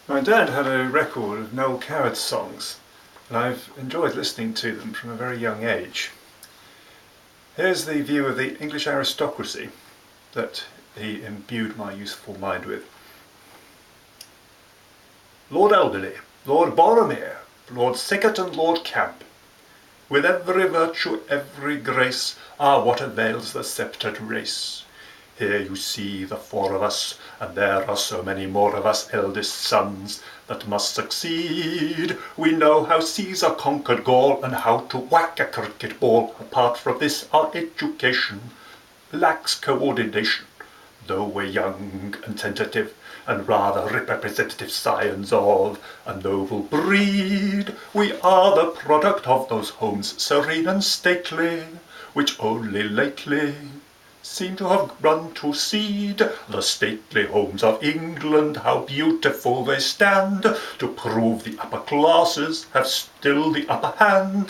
My dad had a record of Noel Coward's songs, and I've enjoyed listening to them from a very young age. Here's the view of the English aristocracy that he imbued my youthful mind with. Lord Elderly, Lord Borromere, Lord Sickert and Lord Camp, with every virtue, every grace, what avails the sceptred race? Here you see the four of us, and there are so many more of us eldest sons that must succeed. We know how Caesar conquered Gaul and how to whack a cricket ball. Apart from this, our education lacks coordination. Though we're young and tentative and rather representative scions of a noble breed, we are the product of those homes serene and stately, which only lately seem to have run to seed. The stately homes of England, how beautiful they stand, to prove the upper classes have still the upper hand,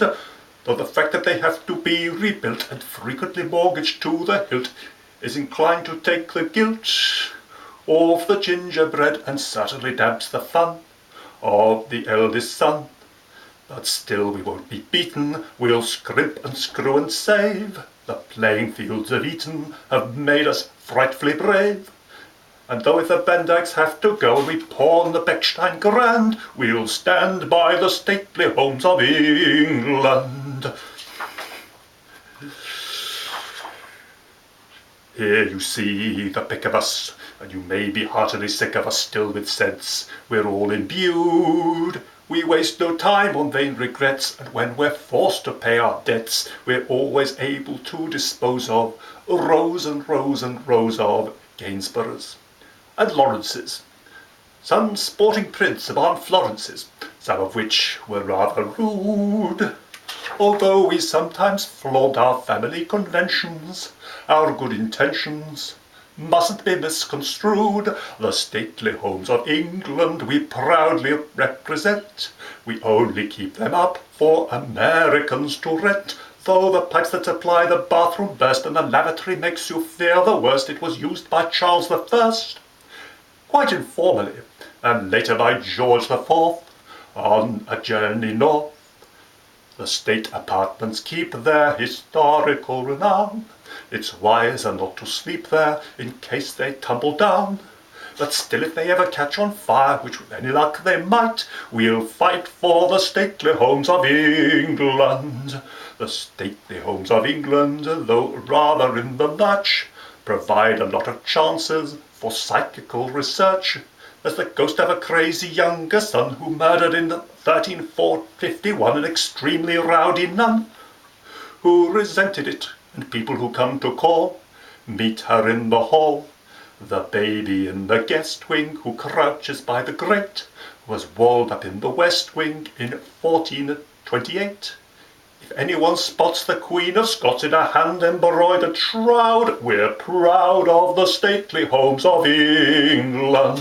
though the fact that they have to be rebuilt and frequently mortgaged to the hilt is inclined to take the guilt off the gingerbread and certainly damps the fun of the eldest son. But still we won't be beaten, we'll scrimp and screw and save. The playing fields of Eton have made us frightfully brave. And though if the Bendags have to go and we pawn the Bechstein Grand, we'll stand by the stately homes of England. Here you see the pick of us, and you may be heartily sick of us still with sense. We're all imbued. We waste no time on vain regrets, and when we're forced to pay our debts, we're always able to dispose of rows and rows and rows of Gainsboroughs and Lawrences, some sporting prints of Aunt Florences, some of which were rather rude. Although we sometimes flaunt our family conventions, our good intentions mustn't be misconstrued. The stately homes of England we proudly represent. We only keep them up for Americans to rent. Though the pipes that supply the bathroom burst and the lavatory makes you fear the worst, it was used by Charles I, quite informally, and later by George IV on a journey north. The state apartments keep their historical renown. It's wiser not to sleep there in case they tumble down. But still, if they ever catch on fire, which with any luck they might, we'll fight for the stately homes of England. The stately homes of England, though rather in the lurch, provide a lot of chances for psychical research. There's the ghost of a crazy younger son who murdered in 13451 an extremely rowdy nun, who resented it, and people who come to call meet her in the hall. The baby in the guest wing who crouches by the grate was walled up in the west wing in 1428. If anyone spots the Queen of Scots in a hand-embroidered shroud, we're proud of the stately homes of England.